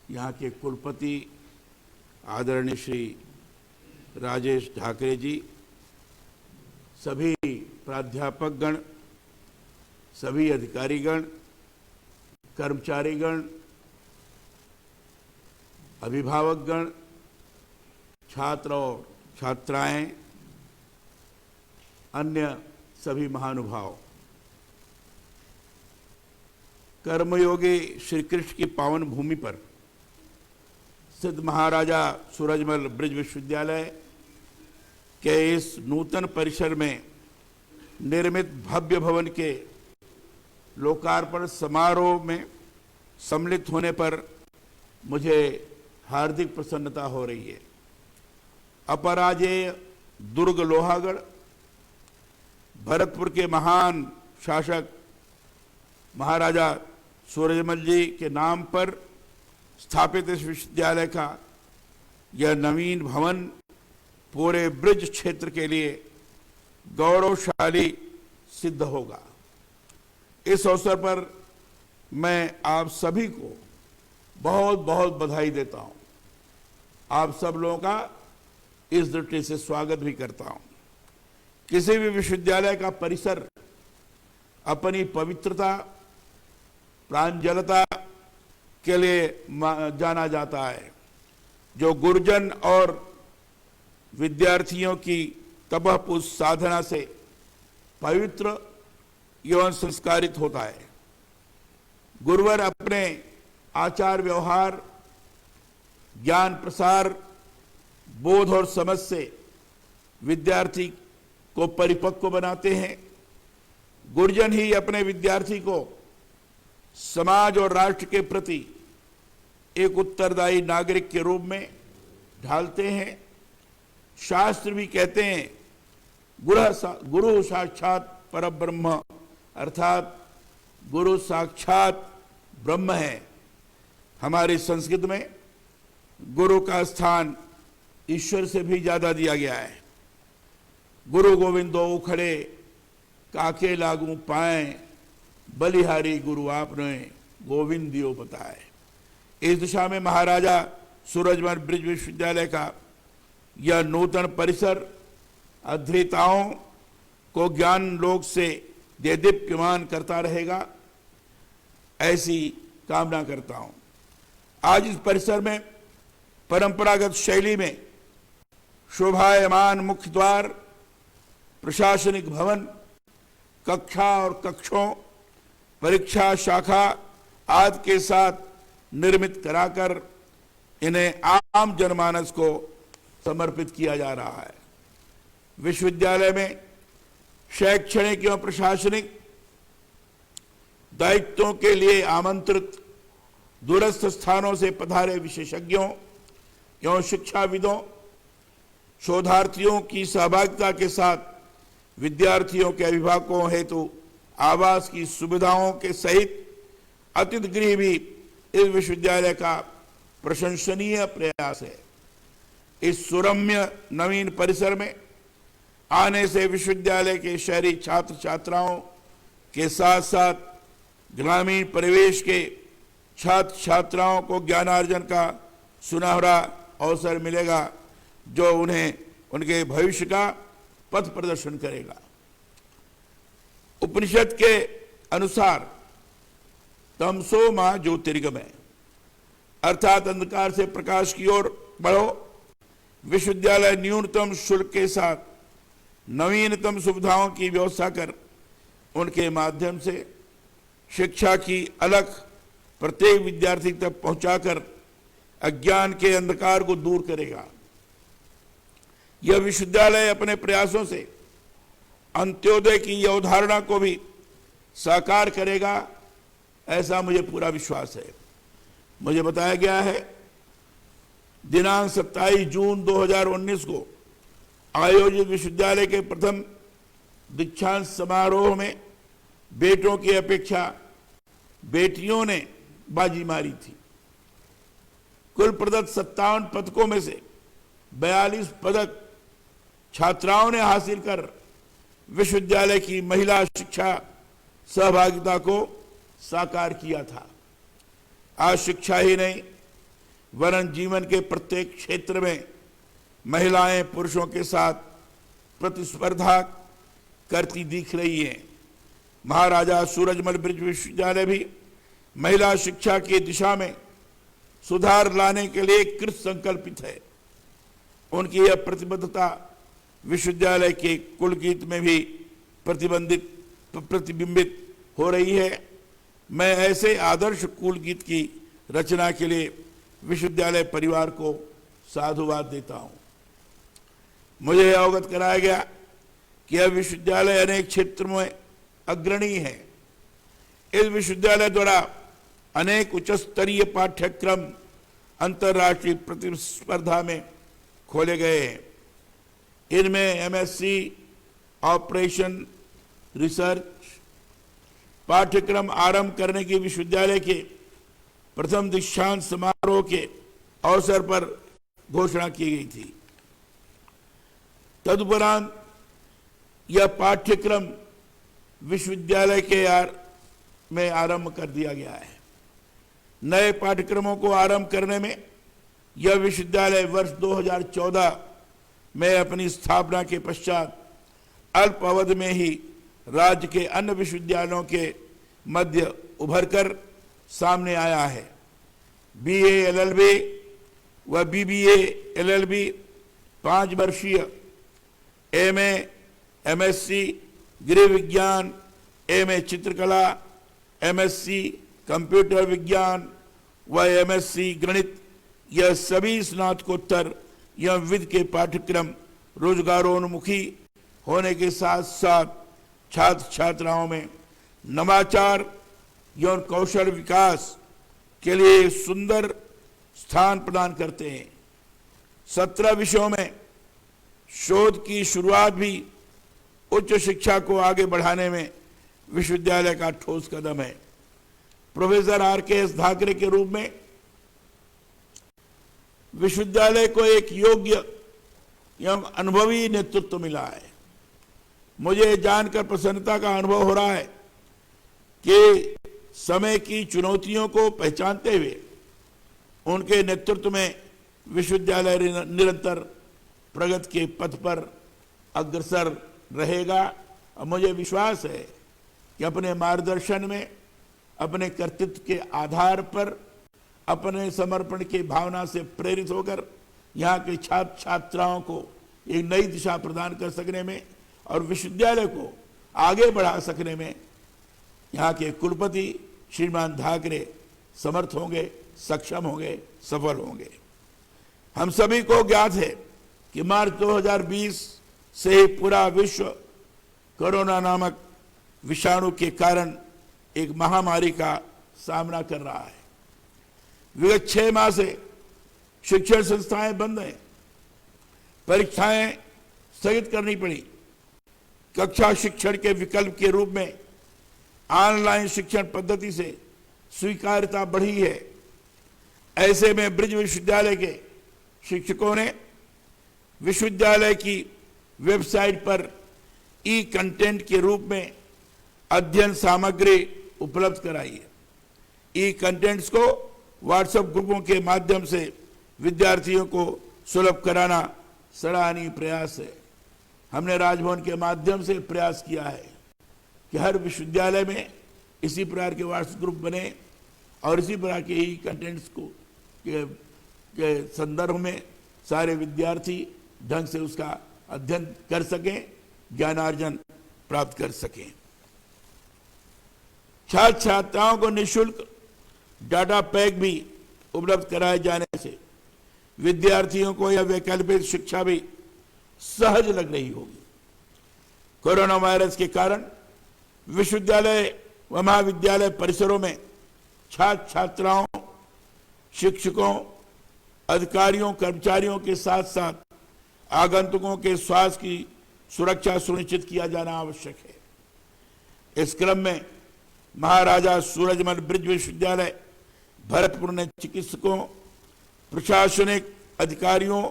यहाँ के कुलपति आदरणीय श्री राजेश ढाकरे जी, सभी प्राध्यापकगण, सभी अधिकारीगण, कर्मचारीगण, अभिभावकगण, छात्र और छात्राएं, अन्य सभी महानुभाव, कर्मयोगी श्री कृष्ण की पावन भूमि पर सिद्ध महाराजा सूरजमल ब्रिज विश्वविद्यालय के इस नूतन परिसर में निर्मित भव्य भवन के लोकार्पण समारोह में सम्मिलित होने पर मुझे हार्दिक प्रसन्नता हो रही है। अपराजेय दुर्ग लोहागढ़, भरतपुर के महान शासक महाराजा सूरजमल जी के नाम पर स्थापित इस विश्वविद्यालय का यह नवीन भवन पूरे ब्रिज क्षेत्र के लिए गौरवशाली सिद्ध होगा। इस अवसर पर मैं आप सभी को बहुत बहुत बधाई देता हूं। आप सब लोगों का इस दृष्टि से स्वागत भी करता हूं। किसी भी विश्वविद्यालय का परिसर अपनी पवित्रता, प्रांजलता के लिए जाना जाता है, जो गुरुजन और विद्यार्थियों की तपस्वी साधना से पवित्र एवं संस्कारित होता है। गुरुवर अपने आचार व्यवहार, ज्ञान प्रसार, बोध और समझ से विद्यार्थी को परिपक्व बनाते हैं। गुरुजन ही अपने विद्यार्थी को समाज और राष्ट्र के प्रति एक उत्तरदायी नागरिक के रूप में ढालते हैं। शास्त्र भी कहते हैं गुरु साक्षात परब्रह्म, अर्थात गुरु साक्षात ब्रह्म है। हमारी संस्कृत में गुरु का स्थान ईश्वर से भी ज्यादा दिया गया है। गुरु गोविंदो उखड़े काके लागू पाए, बलिहारी गुरु आपने गोविंदियो बताए। इस दिशा में महाराजा सूरजमल ब्रिज विश्वविद्यालय का यह नूतन परिसर अध्येताओं को ज्ञान लोक से देदीप्यमान करता रहेगा, ऐसी कामना करता हूं। आज इस परिसर में परंपरागत शैली में शोभायमान मुख्य द्वार, प्रशासनिक भवन, कक्षा और कक्षों, परीक्षा शाखा आदि के साथ निर्मित कराकर इन्हें आम जनमानस को समर्पित किया जा रहा है। विश्वविद्यालय में शैक्षणिक एवं प्रशासनिक दायित्वों के लिए आमंत्रित दूरस्थ स्थानों से पधारे विशेषज्ञों एवं शिक्षाविदों, शोधार्थियों की सहभागिता के साथ विद्यार्थियों के अभिभावकों हेतु आवास की सुविधाओं के सहित अतिथि गृह भी इस विश्वविद्यालय का प्रशंसनीय प्रयास है। इस सुरम्य नवीन परिसर में आने से विश्वविद्यालय के शहरी छात्र छात्राओं के साथ साथ ग्रामीण परिवेश के छात्र छात्राओं को ज्ञानार्जन का सुनहरा अवसर मिलेगा, जो उन्हें उनके भविष्य का पथ प्रदर्शन करेगा। उपनिषद के अनुसार तमसो मां ज्योतिर्गमय, अर्थात अंधकार से प्रकाश की ओर बढ़ो। विश्वविद्यालय न्यूनतम शुल्क के साथ नवीनतम सुविधाओं की व्यवस्था कर उनके माध्यम से शिक्षा की अलख प्रत्येक विद्यार्थी तक पहुंचाकर अज्ञान के अंधकार को दूर करेगा। यह विश्वविद्यालय अपने प्रयासों से अंत्योदय की यह अवधारणा को भी साकार करेगा, ऐसा मुझे पूरा विश्वास है। मुझे बताया गया है दिनांक 27 जून 2019 को आयोजित विश्वविद्यालय के प्रथम दीक्षांत समारोह में बेटों की अपेक्षा बेटियों ने बाजी मारी थी। कुल प्रदत्त 57 पदकों में से 42 पदक छात्राओं ने हासिल कर विश्वविद्यालय की महिला शिक्षा सहभागिता को साकार किया था। आज शिक्षा ही नहीं, वरन जीवन के प्रत्येक क्षेत्र में महिलाएं पुरुषों के साथ प्रतिस्पर्धा करती दिख रही हैं। महाराजा सूरजमल ब्रिज विश्वविद्यालय भी महिला शिक्षा की दिशा में सुधार लाने के लिए कृत संकल्पित है। उनकी यह प्रतिबद्धता विश्वविद्यालय के कुल गीत में भी प्रतिबिंबित हो रही है। मैं ऐसे आदर्श कुल गीत की रचना के लिए विश्वविद्यालय परिवार को साधुवाद देता हूं। मुझे अवगत कराया गया कि यह विश्वविद्यालय अनेक क्षेत्रों में अग्रणी है। इस विश्वविद्यालय द्वारा अनेक उच्च स्तरीय पाठ्यक्रम अंतर्राष्ट्रीय प्रतिस्पर्धा में खोले गए हैं। इनमें एमएससी ऑपरेशन रिसर्च पाठ्यक्रम आरंभ करने की विश्वविद्यालय के प्रथम दीक्षांत समारोह के अवसर पर घोषणा की गई थी। तदुपरांत यह पाठ्यक्रम विश्वविद्यालय के में आरंभ कर दिया गया है। नए पाठ्यक्रमों को आरंभ करने में यह विश्वविद्यालय वर्ष 2014 में अपनी स्थापना के पश्चात अल्प अवधि में ही राज्य के अन्य विश्वविद्यालयों के मध्य उभरकर सामने आया है। बीए एलएलबी व बीबीए एलएलबी 5 वर्षीय, एमए एमएससी गृह विज्ञान, एमए चित्रकला, एमएससी कंप्यूटर विज्ञान व एमएससी गणित, यह सभी स्नातकोत्तर या विधि के पाठ्यक्रम रोजगारोन्मुखी होने के साथ साथ छात्र छात्राओं में नवाचार एवं कौशल विकास के लिए सुंदर स्थान प्रदान करते हैं। 17 विषयों में शोध की शुरुआत भी उच्च शिक्षा को आगे बढ़ाने में विश्वविद्यालय का ठोस कदम है। प्रोफेसर आर.के.एस. धाकरे के रूप में विश्वविद्यालय को एक योग्य एवं अनुभवी नेतृत्व मिला है। मुझे जानकर प्रसन्नता का अनुभव हो रहा है कि समय की चुनौतियों को पहचानते हुए उनके नेतृत्व में विश्वविद्यालय निरंतर प्रगति के पथ पर अग्रसर रहेगा। और मुझे विश्वास है कि अपने मार्गदर्शन में, अपने कर्तृत्व के आधार पर, अपने समर्पण की भावना से प्रेरित होकर यहाँ के छात्र छात्राओं को एक नई दिशा प्रदान कर सकने में और विश्वविद्यालय को आगे बढ़ा सकने में यहाँ के कुलपति श्रीमान धाकरे समर्थ होंगे, सक्षम होंगे, सफल होंगे। हम सभी को ज्ञात है कि मार्च 2020 से ही पूरा विश्व कोरोना नामक विषाणु के कारण एक महामारी का सामना कर रहा है। विगत 6 माह से शिक्षण संस्थाएं बंद हैं, परीक्षाएं स्थगित करनी पड़ी। कक्षा शिक्षण के विकल्प के रूप में ऑनलाइन शिक्षण पद्धति से स्वीकार्यता बढ़ी है। ऐसे में ब्रिज विश्वविद्यालय के शिक्षकों ने विश्वविद्यालय की वेबसाइट पर ई कंटेंट के रूप में अध्ययन सामग्री उपलब्ध कराई है। ई कंटेंट्स को व्हाट्सएप ग्रुपों के माध्यम से विद्यार्थियों को सुलभ कराना सराहनीय प्रयास है। हमने राजभवन के माध्यम से प्रयास किया है कि हर विश्वविद्यालय में इसी प्रकार के व्हाट्सएप ग्रुप बने और इसी प्रकार के ई कंटेंट्स को के संदर्भ में सारे विद्यार्थी ढंग से उसका अध्ययन कर सकें, ज्ञानार्जन प्राप्त कर सकें। छात्र छात्राओं को निःशुल्क डाटा पैक भी उपलब्ध कराए जाने से विद्यार्थियों को यह वैकल्पिक शिक्षा भी सहज लग रही होगी। कोरोना वायरस के कारण विश्वविद्यालय व महाविद्यालय परिसरों में छात्र छात्राओं, शिक्षकों, अधिकारियों, कर्मचारियों के साथ साथ आगंतुकों के स्वास्थ्य की सुरक्षा सुनिश्चित किया जाना आवश्यक है। इस क्रम में महाराजा सूरजमल ब्रिज विश्वविद्यालय भरतपुर ने चिकित्सकों, प्रशासनिक अधिकारियों,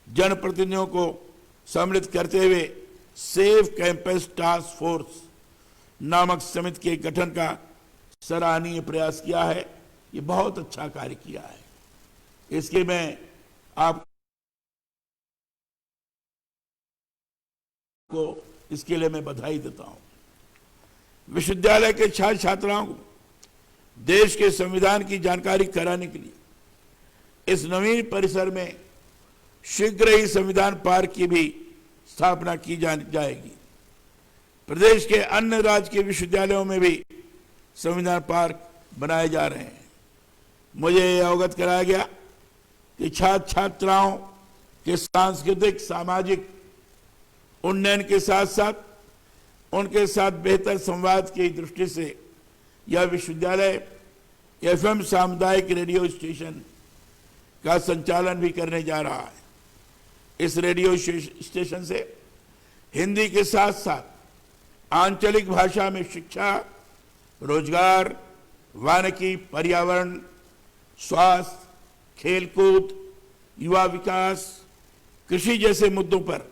जनप्रतिनिधियों को सम्मिलित करते हुए सेफ कैंपस टास्क फोर्स नामक समिति के गठन का सराहनीय प्रयास किया है। ये बहुत अच्छा कार्य किया है। इसके मैं आपको इसके लिए मैं बधाई देता हूं। विश्वविद्यालय के छात्र छात्राओं को देश के संविधान की जानकारी कराने के लिए इस नवीन परिसर में शीघ्र ही संविधान पार्क की भी स्थापना की जाएगी। प्रदेश के अन्य राज्य के विश्वविद्यालयों में भी संविधान पार्क बनाए जा रहे हैं। मुझे यह अवगत कराया गया कि छात्र छात्राओं के सांस्कृतिक सामाजिक उन्नयन के साथ साथ उनके साथ बेहतर संवाद की दृष्टि से यह विश्वविद्यालय एफएम सामुदायिक रेडियो स्टेशन का संचालन भी करने जा रहा है। इस रेडियो स्टेशन से हिंदी के साथ साथ आंचलिक भाषा में शिक्षा, रोजगार, वानिकी, पर्यावरण, स्वास्थ्य, खेलकूद, युवा विकास, कृषि जैसे मुद्दों पर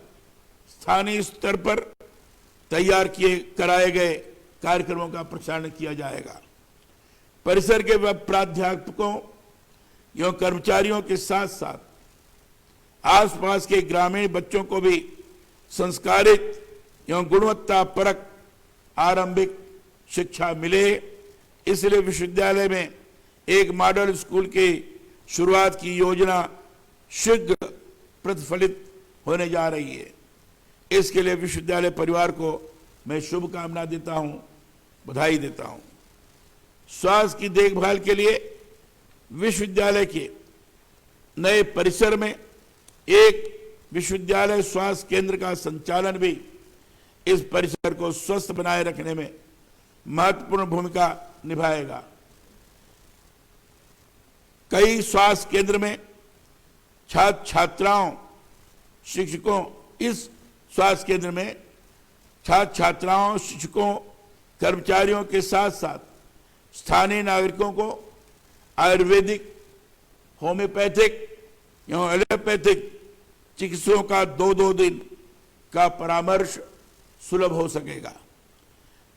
स्थानीय स्तर पर तैयार कराए गए कार्यक्रमों का प्रसारण किया जाएगा। परिसर के प्राध्यापकों एवं कर्मचारियों के साथ साथ आसपास के ग्रामीण बच्चों को भी संस्कारित एवं गुणवत्ता परक आरंभिक शिक्षा मिले, इसलिए विश्वविद्यालय में एक मॉडल स्कूल की शुरुआत की योजना शीघ्र प्रतिफलित होने जा रही है। इसके लिए विश्वविद्यालय परिवार को मैं शुभकामना देता हूं, बधाई देता हूं। स्वास्थ्य की देखभाल के लिए विश्वविद्यालय के नए परिसर में एक विश्वविद्यालय स्वास्थ्य केंद्र का संचालन भी इस परिसर को स्वस्थ बनाए रखने में महत्वपूर्ण भूमिका निभाएगा। कई स्वास्थ्य केंद्र में छात्र छात्राओं, शिक्षकों इस स्वास्थ्य केंद्र में छात्र छात्राओं, शिक्षकों, कर्मचारियों के साथ साथ स्थानीय नागरिकों को आयुर्वेदिक, होम्योपैथिक एवं एलोपैथिक चिकित्सकों का 2-2 दिन का परामर्श सुलभ हो सकेगा।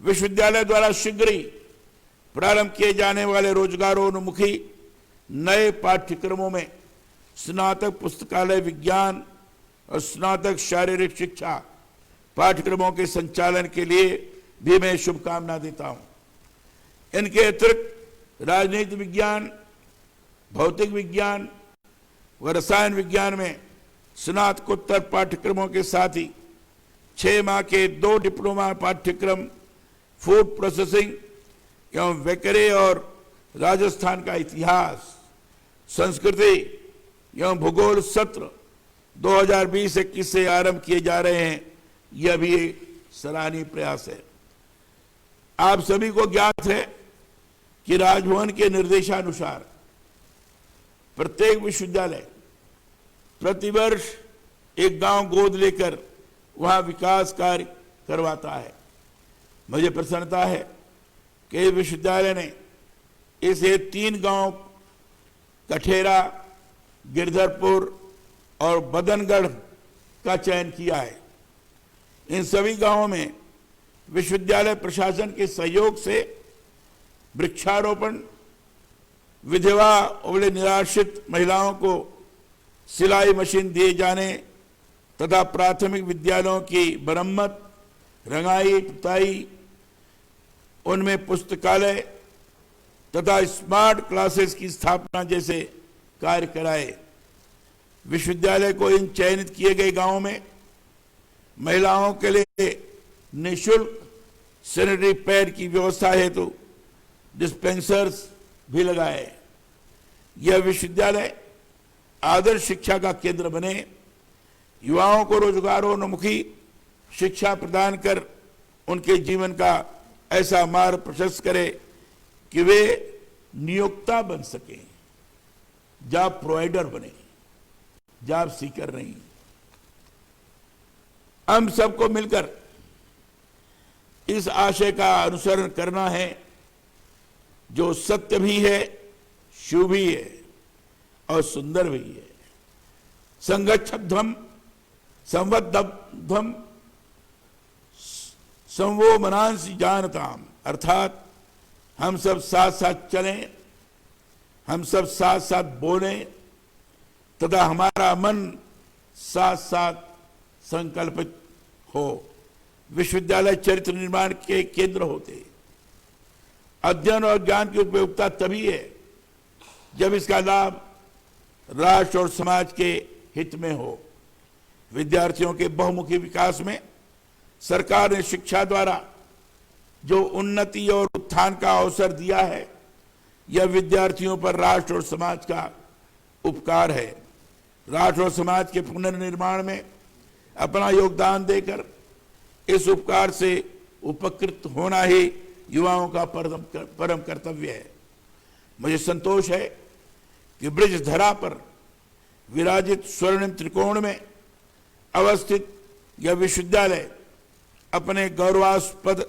विश्वविद्यालय द्वारा शीघ्र ही प्रारंभ किए जाने वाले रोजगारोन्मुखी नए पाठ्यक्रमों में स्नातक पुस्तकालय विज्ञान और स्नातक शारीरिक शिक्षा पाठ्यक्रमों के संचालन के लिए भी मैं शुभकामना देता हूं। इनके अतिरिक्त राजनीति विज्ञान, भौतिक विज्ञान व रसायन विज्ञान में स्नातकोत्तर पाठ्यक्रमों के साथ ही 6 माह के 2 डिप्लोमा पाठ्यक्रम फूड प्रोसेसिंग एवं बेकरी और राजस्थान का इतिहास, संस्कृति एवं भूगोल सत्र 2020-21 से आरंभ किए जा रहे हैं। यह भी एक सराहनीय प्रयास है। आप सभी को ज्ञात है कि राजभवन के निर्देशानुसार प्रत्येक विश्वविद्यालय प्रतिवर्ष एक गांव गोद लेकर वहां विकास कार्य करवाता है। मुझे प्रसन्नता है कि विश्वविद्यालय ने इसे 3 गांव कठेरा, गिरधरपुर और बदनगढ़ का चयन किया है। इन सभी गांवों में विश्वविद्यालय प्रशासन के सहयोग से वृक्षारोपण, विधवा और निराश्रित महिलाओं को सिलाई मशीन दिए जाने तथा प्राथमिक विद्यालयों की मरम्मत, रंगाई पुताई, उनमें पुस्तकालय तथा स्मार्ट क्लासेस की स्थापना जैसे कार्य कराए। विश्वविद्यालय को इन चयनित किए गए गांवों में महिलाओं के लिए निःशुल्क सैनिटरी पैड की व्यवस्था हेतु डिस्पेंसर्स भी लगाए। यह विश्वविद्यालय आदर्श शिक्षा का केंद्र बने, युवाओं को रोजगारोन्मुखी शिक्षा प्रदान कर उनके जीवन का ऐसा मार्ग प्रशस्त करे कि वे नियोक्ता बन सके, जॉब प्रोवाइडर बने, जॉब सीकर नहीं। हम सबको मिलकर इस आशय का अनुसरण करना है जो सत्य भी है, शुभ भी है और सुंदर भी है। संगच्छध्वम संवद्धम संवो मनांसि जानताम, अर्थात हम सब साथ साथ चलें, हम सब साथ साथ बोलें, तथा हमारा मन साथ साथ संकल्पित हो। विश्वविद्यालय चरित्र निर्माण के केंद्र होते। अध्ययन और ज्ञान की उपयोगिता तभी है जब इसका लाभ राष्ट्र और समाज के हित में हो। विद्यार्थियों के बहुमुखी विकास में सरकार ने शिक्षा द्वारा जो उन्नति और उत्थान का अवसर दिया है, यह विद्यार्थियों पर राष्ट्र और समाज का उपकार है। राष्ट्र और समाज के पुनर्निर्माण में अपना योगदान देकर इस उपकार से उपकृत होना ही युवाओं का परम कर्तव्य है। मुझे संतोष है कि ब्रिज धरा पर विराजित स्वर्णिम त्रिकोण में अवस्थित यह विश्वविद्यालय अपने गौरवास्पद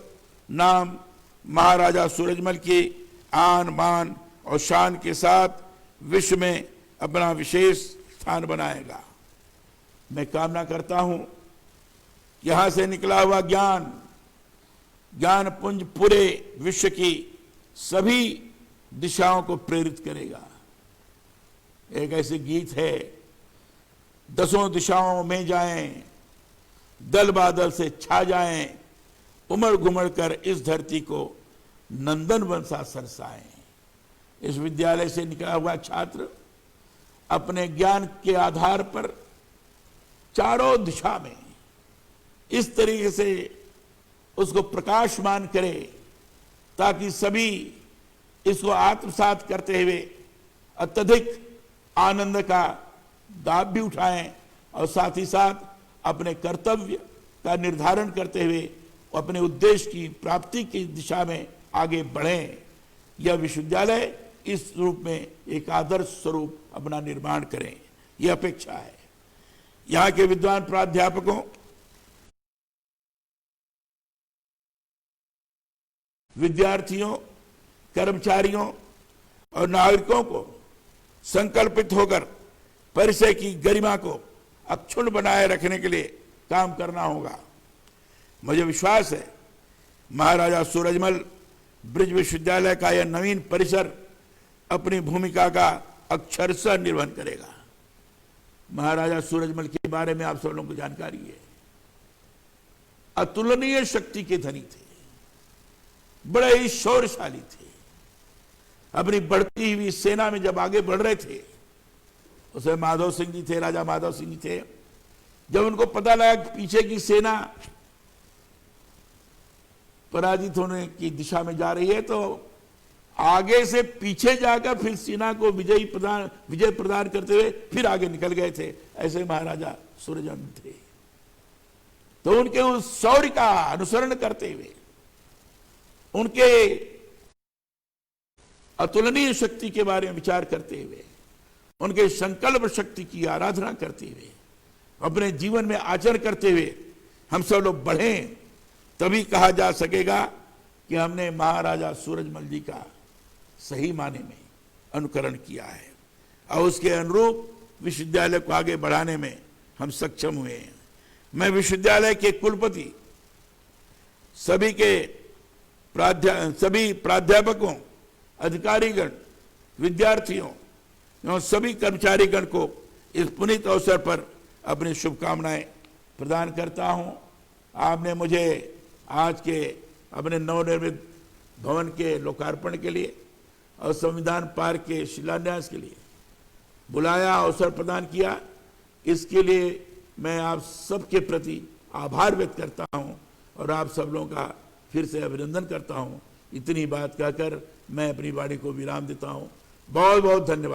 नाम महाराजा सूरजमल की आन बान और शान के साथ विश्व में अपना विशेष स्थान बनाएगा। मैं कामना करता हूं, यहां से निकला हुआ ज्ञान पुंज पूरे विश्व की सभी दिशाओं को प्रेरित करेगा। एक ऐसे गीत है, दसों दिशाओं में जाएं, दल बादल से छा जाएं, उमड़ घुमड़ कर इस धरती को नंदन वन सा सरसाएं। इस विद्यालय से निकला हुआ छात्र अपने ज्ञान के आधार पर चारों दिशा में इस तरीके से उसको प्रकाशमान करे ताकि सभी इसको आत्मसात करते हुए अत्यधिक आनंद का लाभ भी उठाएं और साथ ही साथ अपने कर्तव्य का निर्धारण करते हुए अपने उद्देश्य की प्राप्ति की दिशा में आगे बढ़ें। यह विश्वविद्यालय इस रूप में एक आदर्श स्वरूप अपना निर्माण करें, यह अपेक्षा है। यहाँ के विद्वान प्राध्यापकों, विद्यार्थियों, कर्मचारियों और नागरिकों को संकल्पित होकर परिसर की गरिमा को अक्षुण्ण बनाए रखने के लिए काम करना होगा। मुझे विश्वास है महाराजा सूरजमल ब्रिज विश्वविद्यालय का यह नवीन परिसर अपनी भूमिका का अक्षरशः निर्वहन करेगा। महाराजा सूरजमल के बारे में आप सब लोगों को जानकारी है। अतुलनीय शक्ति के धनी थे, बड़े ही शौर्यशाली थे। अपनी बढ़ती हुई सेना में जब आगे बढ़ रहे थे, उसमें माधव सिंह जी थे, राजा माधव सिंह जी थे। जब उनको पता लगा कि पीछे की सेना पराजित होने की दिशा में जा रही है, तो आगे से पीछे जाकर फिर सेना को विजय प्रदान करते हुए फिर आगे निकल गए थे। ऐसे महाराजा सूरजमल थे। तो उनके उस शौर्य का अनुसरण करते हुए, उनके अतुलनीय शक्ति के बारे में विचार करते हुए, उनके संकल्प शक्ति की आराधना करते हुए, अपने जीवन में आचरण करते हुए हम सब लोग बढ़ें, तभी कहा जा सकेगा कि हमने महाराजा सूरजमल जी का सही माने में अनुकरण किया है और उसके अनुरूप विश्वविद्यालय को आगे बढ़ाने में हम सक्षम हुए हैं। मैं विश्वविद्यालय के कुलपति, सभी प्राध्यापकों, अधिकारीगण, विद्यार्थियों एवं सभी कर्मचारीगण को इस पुनीत अवसर पर अपनी शुभकामनाएं प्रदान करता हूं। आपने मुझे आज के अपने नवनिर्मित भवन के लोकार्पण के लिए और संविधान पार्क के शिलान्यास के लिए बुलाया, अवसर प्रदान किया। इसके लिए मैं आप सबके प्रति आभार व्यक्त करता हूं और आप सब लोगों का फिर से अभिनंदन करता हूं। इतनी बात कहकर मैं अपनी वाणी को विराम देता हूं। बहुत बहुत धन्यवाद।